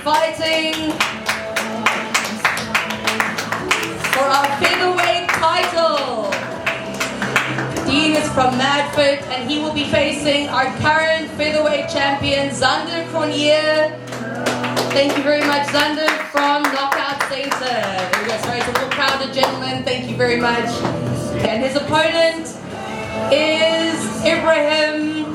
fighting for our featherweight title. Dean is from Madford and he will be facing our current featherweight champion, Zander Cornier. Thank you very much, Zander from Knockout Center. There we go. Sorry, it's a little crowded, gentlemen. Thank you very much. And his opponent is Ibrahim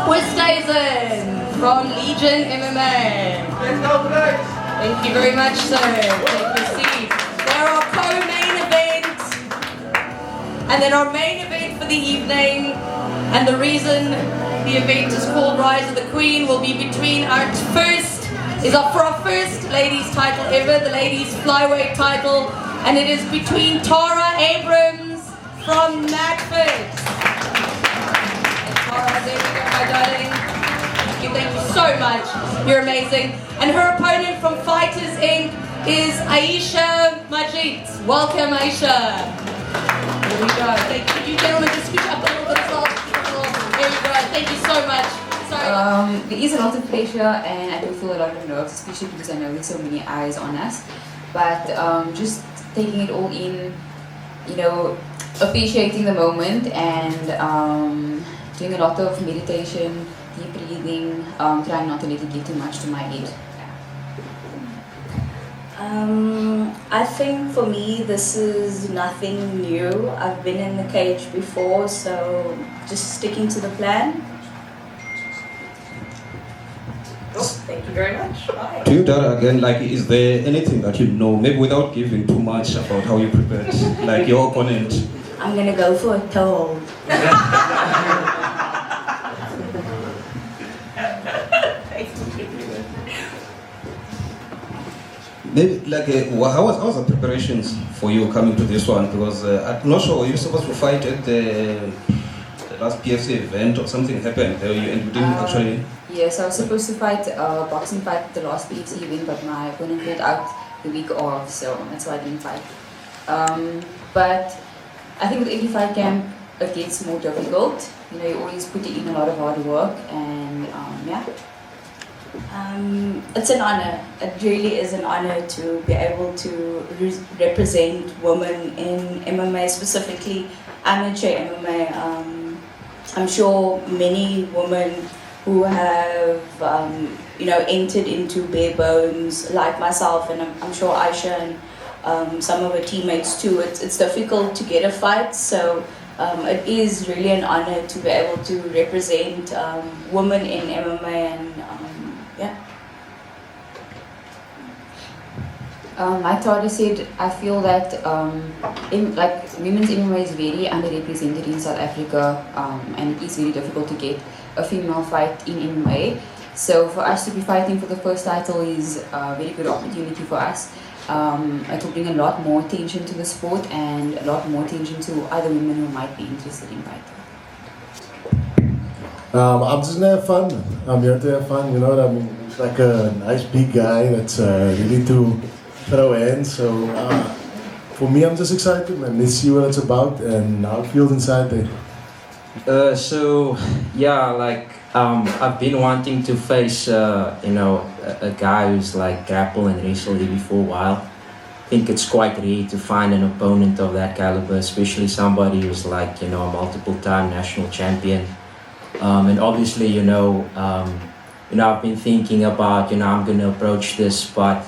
Westhuizen from Legion MMA. Thank you very much, sir. Take your seat. There are co-main events, and then our main event for the evening, and the reason the event is called Rise of the Queen will be between our first ladies title ever, the ladies flyweight title, and it is between Tara Abrams from Madford. Tara, there you go, my darling. Thank you so much. You're amazing. And her opponent from Fighters Inc. is Aisha Majid. Welcome, Aisha. There we go. Thank you. You gentlemen, just switch up a little bit as well. There we go. Thank you so much. Sorry. There is a lot of pressure and I do feel a lot of nerves, especially because I know there's so many eyes on us. But just taking it all in, you know, appreciating the moment and doing a lot of meditation, deep breathing, trying not to let it get too much to my head. I think for me this is nothing new. I've been in the cage before, so just sticking to the plan. Oh, thank you very much. Bye. To you, Dara, again, like, is there anything that you know, maybe without giving too much about how you prepared, like your opponent? I'm gonna go for a toe. Maybe like, how was the preparations for you coming to this one? Because I'm not sure, were you supposed to fight at the last PFC event or something happened there and you didn't actually? Yes, I was supposed to fight a boxing fight at the last BMC event, but my opponent pulled out the week off, so that's why I didn't fight. But I think with every fight camp, it gets more difficult. You know, you always put in a lot of hard work, and yeah. It's an honor. It really is an honor to be able to represent women in MMA, specifically amateur MMA. I'm sure many women who have, entered into bare bones, like myself, and I'm sure Aisha and some of her teammates too. It's difficult to get a fight, so it is really an honor to be able to represent women in MMA, and yeah. Like Tara said, I feel that women's MMA is very underrepresented in South Africa, and it is very difficult to get a female fight in MMA. So for us to be fighting for the first title is a very good opportunity for us. It will bring a lot more attention to the sport and a lot more attention to other women who might be interested in fighting. I'm just gonna have fun. I'm here to have fun, you know what I mean? It's like a nice big guy that's ready to throw hands. So for me, I'm just excited, man. Let's see what it's about and how it feels inside there. I've been wanting to face, a guy who's like grapple and wrestle heavy for a while. I think it's quite rare to find an opponent of that caliber, especially somebody who's like, a multiple-time national champion. And obviously, I've been thinking about, I'm going to approach this, but,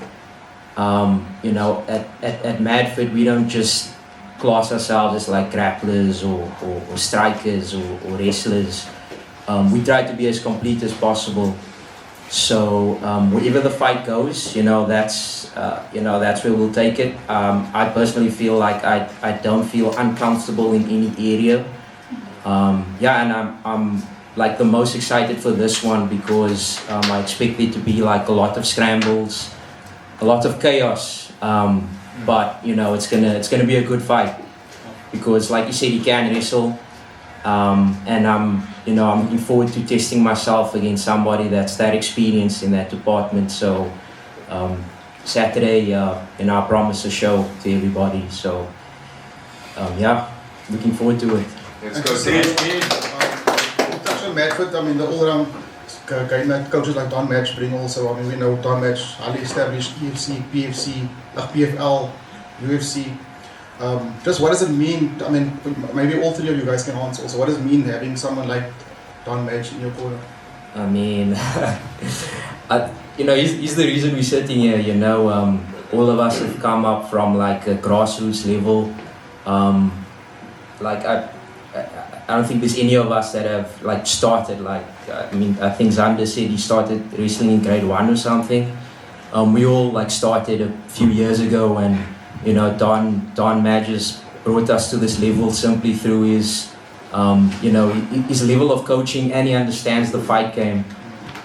at Madford, we don't just class ourselves as like grapplers or strikers or wrestlers. We try to be as complete as possible. So wherever the fight goes, that's where we'll take it. I personally feel like I don't feel uncomfortable in any area. And I'm like the most excited for this one because I expect it to be like a lot of scrambles, a lot of chaos. But it's gonna be a good fight because, like you said, he can wrestle, and I'm looking forward to testing myself against somebody that's that experienced in that department. So Saturday, I promise a show to everybody. So looking forward to it. Let's go. Touch on Madford. I mean, the all-around game that coaches like Don Match bring also. I mean, we know Don Match, highly established EFC, PFC, PFL, UFC. Just what does it mean? I mean, maybe all three of you guys can answer also. What does it mean having someone like Don Match in your corner? I mean, he's the reason we're sitting here. All of us have come up from like a grassroots level. I don't think there's any of us that have like started I think Xander said he started wrestling in grade 1 or something. We all like started a few years ago, and Don Madges brought us to this level simply through his his level of coaching, and he understands the fight game.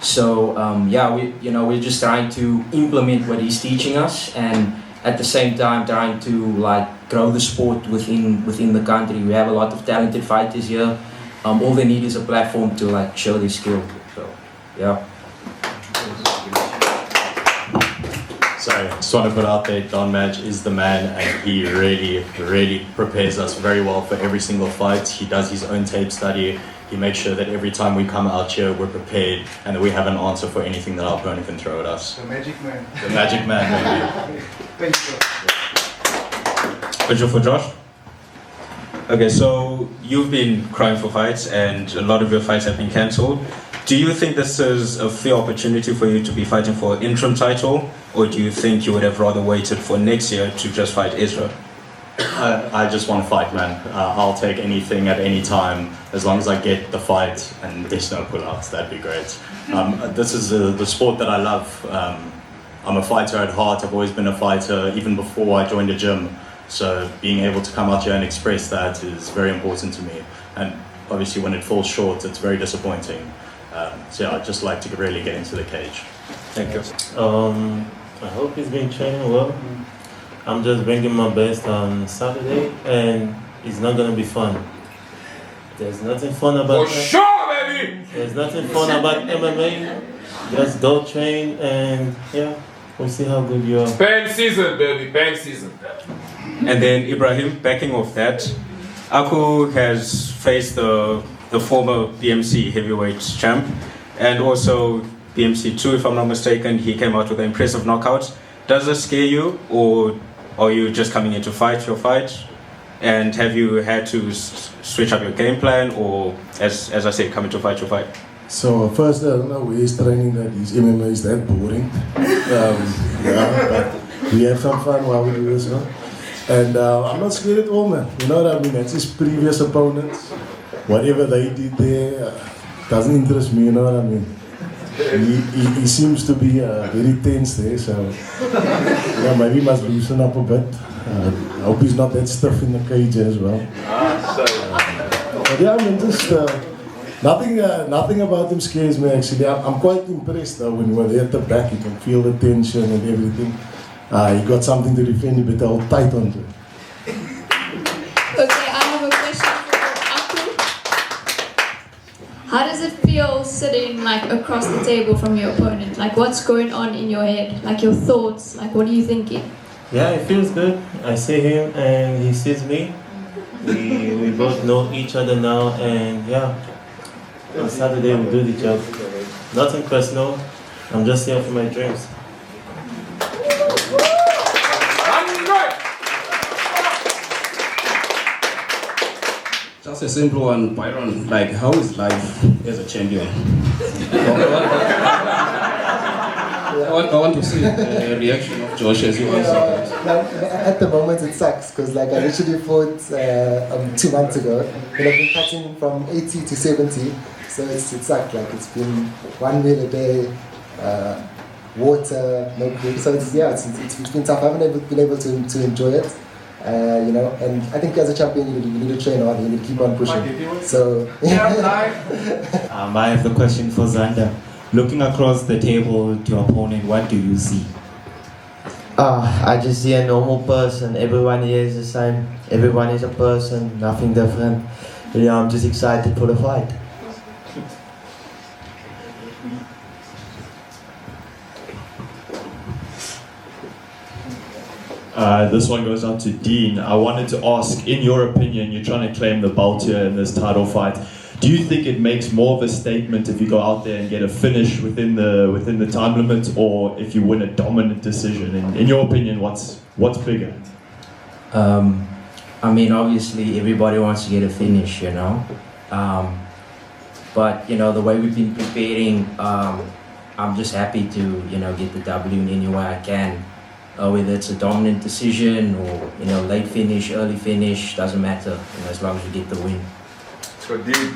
So we're just trying to implement what he's teaching us, and at the same time trying to like grow the sport within the country. We have a lot of talented fighters here. All they need is a platform to like show their skill. So yeah. Sorry, I just want to put out there, Don Madge is the man, and he really prepares us very well for every single fight. He does his own tape study. He makes sure that every time we come out here, we're prepared and that we have an answer for anything that our opponent can throw at us. The magic man. The magic man, maybe. Thank you. Question for Josh. Okay, so you've been crying for fights, and a lot of your fights have been cancelled. Do you think this is a fair opportunity for you to be fighting for an interim title, or do you think you would have rather waited for next year to just fight Ezra? I just want to fight, man. I'll take anything at any time as long as I get the fight and there's no pullouts. That'd be great. This is the sport that I love. I'm a fighter at heart. I've always been a fighter, even before I joined the gym. So being able to come out here and express that is very important to me. And obviously when it falls short, it's very disappointing. So I'd just like to really get into the cage. Thank you. I hope he's been training well. I'm just bringing my best on Saturday, and it's not gonna be fun. There's nothing fun about For sure, baby! There's nothing fun about MMA. Just go train, and yeah, we'll see how good you are. Bang season, baby, bang season. And then Ibrahim, backing off that, Aku has faced the former BMC heavyweight champ, and also BMC 2, if I'm not mistaken. He came out with an impressive knockout. Does this scare you, or are you just coming in to fight your fight? And have you had to switch up your game plan, or as I said, coming to fight your fight? So first, I don't know where he's training that his MMA is that boring. But we have some fun while we do this, huh? And I'm not scared at all, man. You know what I mean? That's his previous opponents. Whatever they did there doesn't interest me, you know what I mean? He seems to be very tense there, so yeah, maybe he must loosen up a bit. I hope he's not that stiff in the cage as well. But yeah, I mean, just nothing about him scares me actually. I'm quite impressed though when we're there at the back. You can feel the tension and everything. He got something to defend, you better hold tight onto it. Okay, I have a question for Aku. How does it feel sitting like across the table from your opponent? Like what's going on in your head? Like your thoughts? Like what are you thinking? Yeah, it feels good. I see him and he sees me. We both know each other now, and yeah, on Saturday we do the job. Nothing personal. I'm just here for my dreams. Just a simple one, Byron. Like, how is life as a champion? I want to see the reaction of Josh as you answer that. At the moment it sucks because like I literally fought 2 months ago, and I've been cutting from 80 to 70, so it sucked. Like it's been 1 meal a day, water, no food. So it's been tough. I haven't been able to enjoy it. And I think as a champion you need to train hard, you need to keep on pushing. So I have the question for Xander. Looking across the table to your opponent, what do you see? I just see a normal person. Everyone here is the same. Everyone is a person, nothing different. Yeah, I'm just excited for the fight. This one goes out to Dean. I wanted to ask, in your opinion, you're trying to claim the belt here in this title fight. Do you think it makes more of a statement if you go out there and get a finish within the time limit, or if you win a dominant decision? In your opinion, what's bigger? I mean, obviously, everybody wants to get a finish, you know. But you know, the way we've been preparing, I'm just happy to get the W in any way I can. Whether it's a dominant decision or late finish, early finish, doesn't matter. As long as we get the win. So, dude.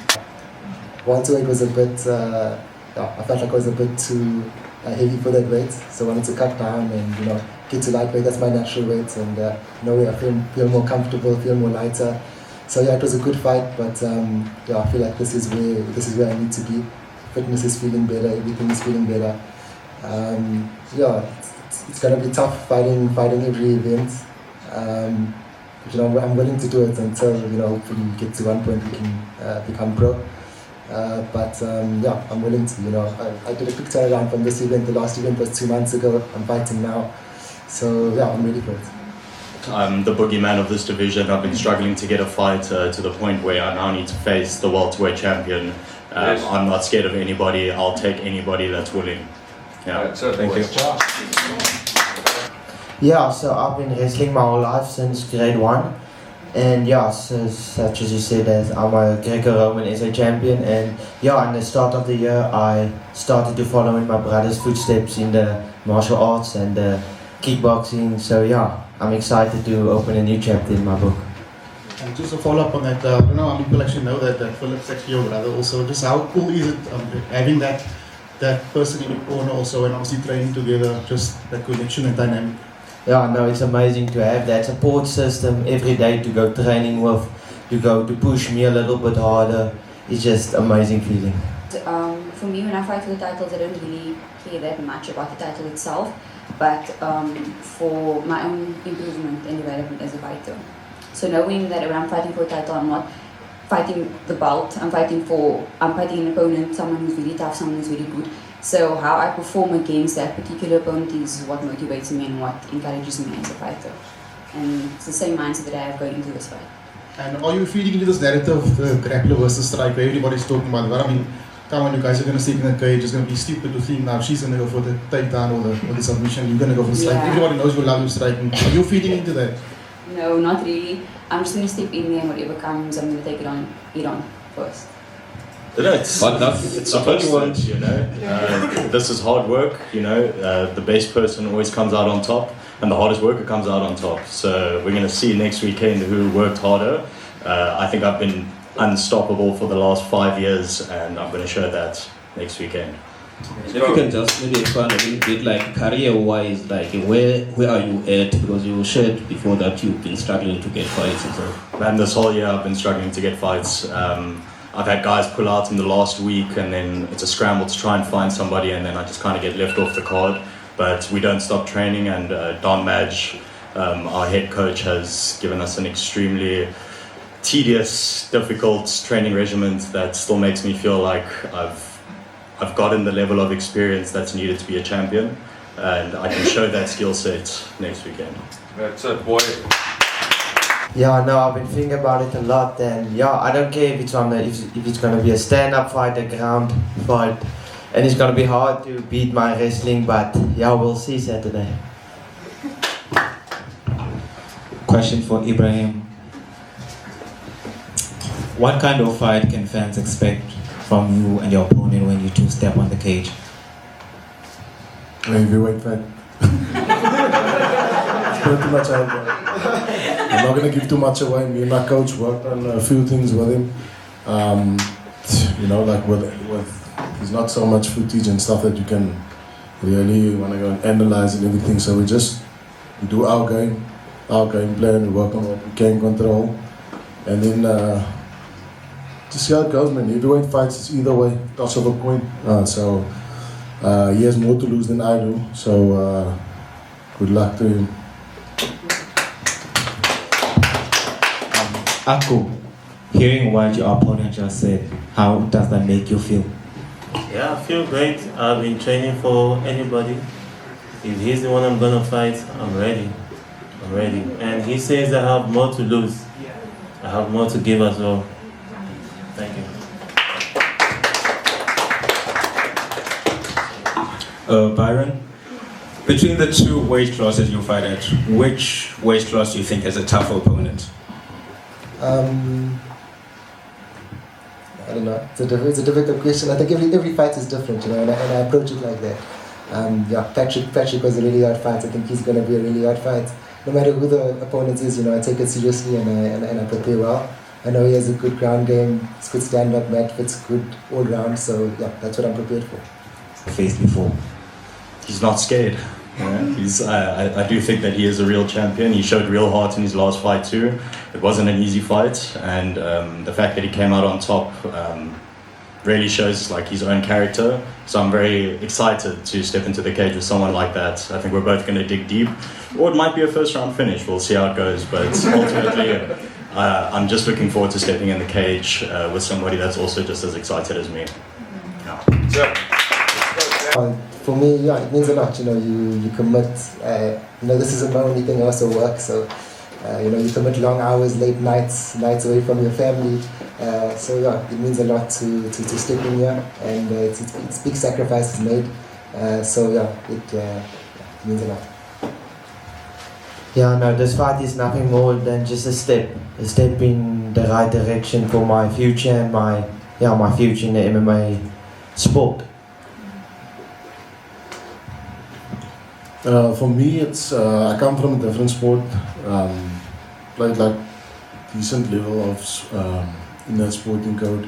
128 was a bit. I felt like I was a bit too heavy for that weight, so I wanted to cut down and get to lightweight. That's my natural weight, and I feel more comfortable, feel more lighter. So yeah, it was a good fight, but I feel like this is where I need to be. Fitness is feeling better, everything is feeling better. It's gonna be tough fighting every event. But I'm willing to do it until hopefully we get to one point we can become pro. I'm willing to. I did a quick turnaround from this event. The last event was 2 months ago. I'm fighting now, so yeah, I'm ready for it. I'm the boogeyman of this division. I've been struggling to get a fight to the point where I now need to face the welterweight champion. Yes. I'm not scared of anybody. I'll take anybody that's willing. Yeah, thank you. Yeah, so I've been wrestling my whole life since grade 1. And yeah, so such as you said, I'm a Greco-Roman SA champion. And yeah, in the start of the year, I started to follow in my brother's footsteps in the martial arts and the kickboxing. So yeah, I'm excited to open a new chapter in my book. And just a follow up on that, I don't know how many people actually know that Philip's actually your brother also. Just how cool is it having that person in your corner also, and obviously training together, just that connection and dynamic? Yeah, no, it's amazing to have that support system every day to go training with, to push me a little bit harder. It's just amazing feeling. For me, when I fight for the titles, I don't really care that much about the title itself, but for my own improvement and development as a fighter. So knowing that when I'm fighting for a title, I'm not fighting the belt, I'm fighting an opponent, someone who's really tough, someone who's really good. So how I perform against that particular opponent is what motivates me and what encourages me as a fighter. And it's the same mindset that I have going into this fight. And are you feeding into this narrative, the grappler versus striker? Everybody's talking about it. I mean, come on, you guys are going to stick in the cage. It's going to be stupid to think now she's going to go for the takedown or the submission. You're going to go for the strike. Yeah. Everybody knows you love your striking. Are you feeding into that? No, not really. I'm just going to step in there and whatever comes, I'm going to take it on first. It's a process, this is hard work, the best person always comes out on top, and the hardest worker comes out on top. So we're going to see next weekend who worked harder. I think I've been unstoppable for the last 5 years, and I'm going to show that next weekend. If you can just maybe expand a little bit, like career-wise, like where are you at? Because you shared before that you've been struggling to get fights and so. Man, this whole year I've been struggling to get fights. I've had guys pull out in the last week, and then it's a scramble to try and find somebody, and then I just kind of get left off the card. But we don't stop training, and Don Madge, our head coach, has given us an extremely tedious, difficult training regimen that still makes me feel like I've gotten the level of experience that's needed to be a champion, and I can show that skill set next weekend. That's it, boy. Yeah, no, I've been thinking about it a lot, and yeah, I don't care if it's gonna be a stand-up fight, a ground fight, and it's gonna be hard to beat my wrestling, but yeah, we'll see Saturday. Question for Ibrahim. What kind of fight can fans expect from you and your opponent when you two step on the cage? Heavyweight fight. Pretty much I'm not going to give too much away. Me and my coach worked on a few things with him. Like with there's not so much footage and stuff that you can really want to go and analyze and everything. So we do our game plan, we work on what we can control, and then just see how it goes, man. Heavyweight fights, it's either way, toss of a coin. So he has more to lose than I do. So good luck to him. Aku, hearing what your opponent just said, how does that make you feel? Yeah, I feel great. I've been training for anybody. If he's the one I'm gonna fight, I'm ready. And he says I have more to lose. I have more to give as well. Thank you. Byron, between the two weight classes you fight at, which weight class do you think has a tougher opponent? I don't know. It's a difficult question. I think every fight is different, you know, and I approach it like that. Yeah, Patrick was a really hard fight. I think he's going to be a really hard fight. No matter who the opponent is, you know, I take it seriously and I prepare well. I know he has a good ground game, it's good stand-up, Matt fits good all round, so yeah, that's what I'm prepared for. Faced before. He's not scared. I do think that he is a real champion. He showed real heart in his last fight too. It wasn't an easy fight, and the fact that he came out on top really shows like his own character. So I'm very excited to step into the cage with someone like that. I think we're both going to dig deep, or it might be a first round finish. We'll see how it goes. But ultimately, I'm just looking forward to stepping in the cage with somebody that's also just as excited as me. Yeah. For me, yeah, it means a lot. You know, you commit. You know, this isn't my only thing. I also work, so you know, you commit long hours, late nights away from your family. So yeah, it means a lot to step in here, and it's big sacrifices made. So yeah, it means a lot. Yeah, no, this fight is nothing more than just a step in the right direction for my future and my future in the MMA sport. For me, it's I come from a different sport. Played like decent level of in that sporting code,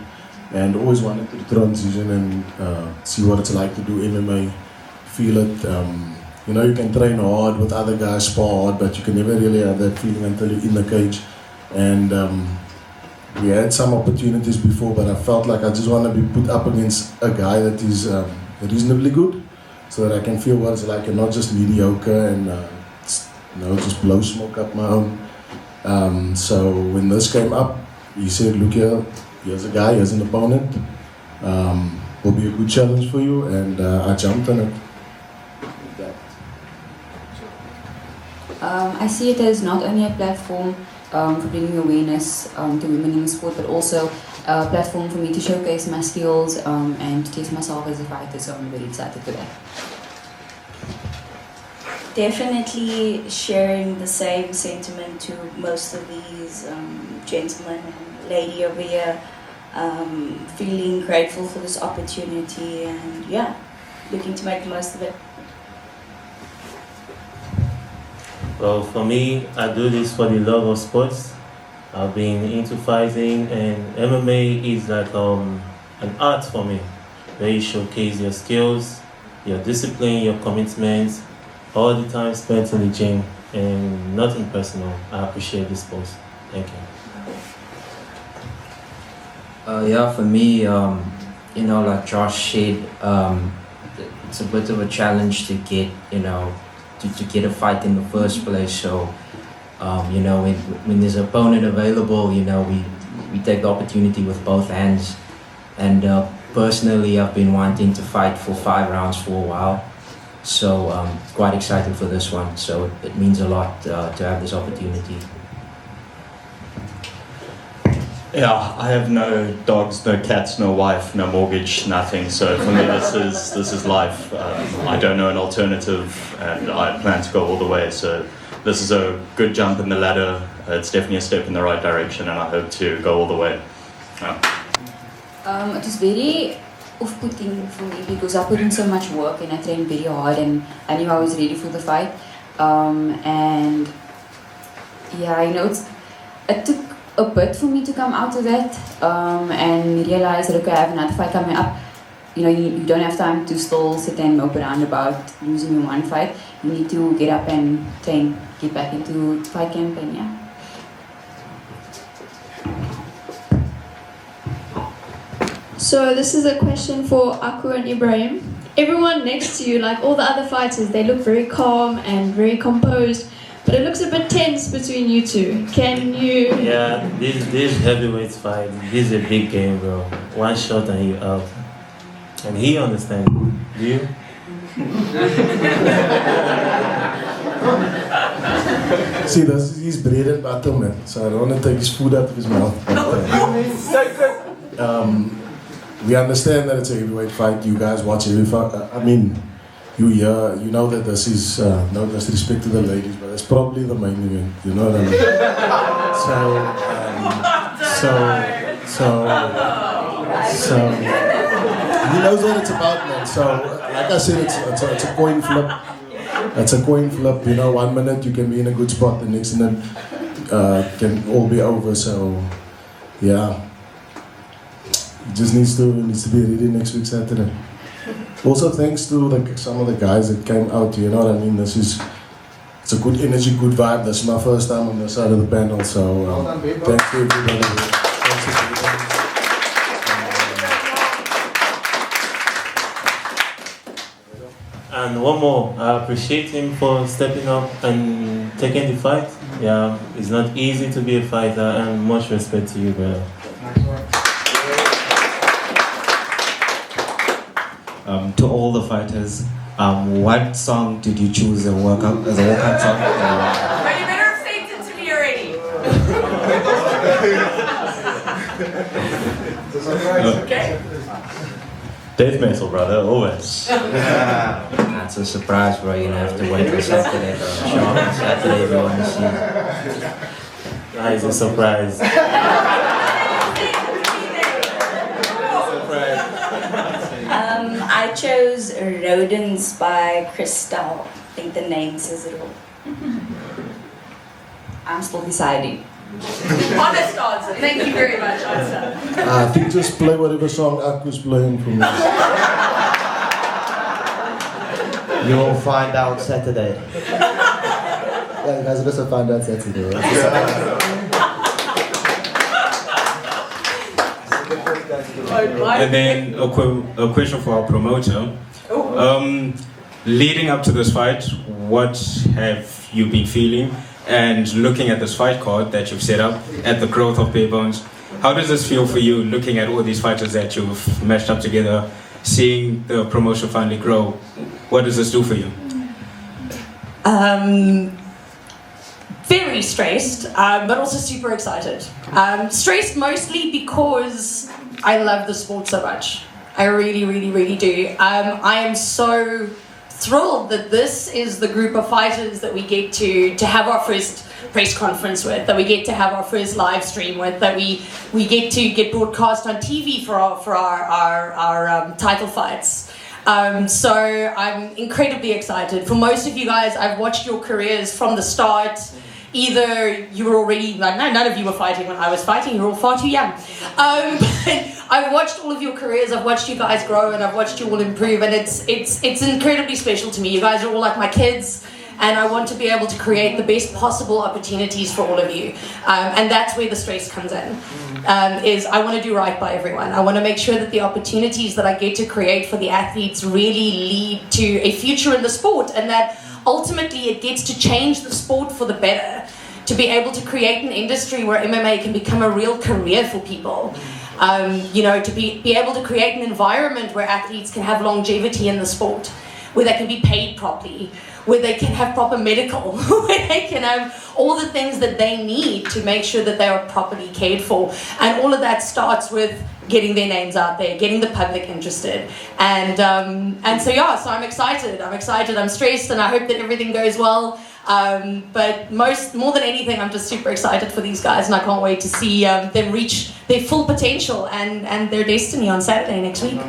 and always wanted to transition and see what it's like to do MMA, feel it. You know, you can train hard with other guys, spar hard, but you can never really have that feeling until you're in the cage. And we had some opportunities before, but I felt like I just want to be put up against a guy that is reasonably good, so that I can feel what it's like and not just mediocre and you know, just blow smoke up my own. So when this came up, he said, look here, here's a guy, here's an opponent, will be a good challenge for you, and I jumped on it. I see it as not only a platform for bringing awareness to women in the sport, but also a platform for me to showcase my skills and to test myself as a fighter, so I'm very excited for that. Definitely sharing the same sentiment to most of these gentlemen and lady over here, feeling grateful for this opportunity and yeah, looking to make the most of it. Well, for me, I do this for the love of sports. I've been into fighting, and MMA is like an art for me, where you showcase your skills, your discipline, your commitment, all the time spent in the gym, and nothing personal. I appreciate this sport. Thank you. Yeah, for me, you know, like Josh said, it's a bit of a challenge to get, you know, to get a fight in the first place. So, you know, when there's an opponent available, you know, we take the opportunity with both hands. And personally, I've been wanting to fight for 5 rounds for a while. So, quite excited for this one. So it means a lot to have this opportunity. Yeah, I have no dogs, no cats, no wife, no mortgage, nothing. So for me, this is life. I don't know an alternative, and I plan to go all the way. So this is a good jump in the ladder. It's definitely a step in the right direction, and I hope to go all the way. It was very off-putting for me because I put in so much work and I trained very hard, and I knew I was ready for the fight. And yeah, you know, it took a bit for me to come out of that and realize that okay, I have another fight coming up. You know, you don't have time to still sit and mope around about losing in one fight. You need to get up and train, get back into fight camp, and yeah. So this is a question for Aku and Ibrahim. Everyone next to you, like all the other fighters, they look very calm and very composed. But it looks a bit tense between you two. Can you... Yeah, this heavyweight fight, this is a big game, bro. One shot and you're out. And he understands. Do you? See, this is his bread and butter, man. So I don't want to take his food out of his mouth. But, we understand that it's a heavyweight fight. You guys watch every fight. I mean, you know that this is no disrespect to the ladies, but it's probably the main event. You know what I mean? So he knows what it's about, man. So like I said, it's a coin flip. It's a coin flip. You know, 1 minute you can be in a good spot, the next minute can all be over. So yeah, it just needs to be ready next week Saturday. Also, thanks to some of the guys that came out. You know what I mean? It's a good energy, good vibe. This is my first time on the side of the panel, so thanks to everybody. Thanks to everybody. And one more, I appreciate him for stepping up and taking the fight. Yeah, it's not easy to be a fighter, and much respect to you, brother. To all the fighters, what song did you choose as a workout song? But you better have saved it to me already. Okay. Death metal, brother, always. That's a surprise, bro. You're gonna have to wait for Saturday, bro. Show up on Saturday if you want to see. That is a surprise. I chose Rodents by Crystal. I think the name says it all. I'm still deciding. Honest answer. Thank you very much, answer. I think just play whatever song Aku's playing for me. You will find out Saturday. Yeah, you guys will also find out Saturday. And then a question for our promoter. Leading up to this fight, what have you been feeling? And looking at this fight card that you've set up, at the growth of Bare Bones, how does this feel for you, looking at all these fighters that you've mashed up together, seeing the promotion finally grow? What does this do for you? Very stressed, but also super excited. Stressed mostly because I love the sport so much. I really, really, really do. I am so thrilled that this is the group of fighters that we get to have our first press conference with, that we get to have our first live stream with, that we get to get broadcast on TV for our title fights. So I'm incredibly excited. For most of you guys, I've watched your careers from the start. Either you were already, none of you were fighting when I was fighting, you were all far too young. I've watched all of your careers, I've watched you guys grow, and I've watched you all improve, and it's incredibly special to me. You guys are all like my kids, and I want to be able to create the best possible opportunities for all of you. And that's where the stress comes in, is I want to do right by everyone. I want to make sure that the opportunities that I get to create for the athletes really lead to a future in the sport, and that ultimately it gets to change the sport for the better, to be able to create an industry where MMA can become a real career for people. To be able to create an environment where athletes can have longevity in the sport, where they can be paid properly, where they can have proper medical, where they can have all the things that they need to make sure that they are properly cared for. And all of that starts with getting their names out there, getting the public interested. And so I'm excited, I'm stressed, and I hope that everything goes well. But more than anything, I'm just super excited for these guys, and I can't wait to see them reach their full potential and their destiny on Saturday next week.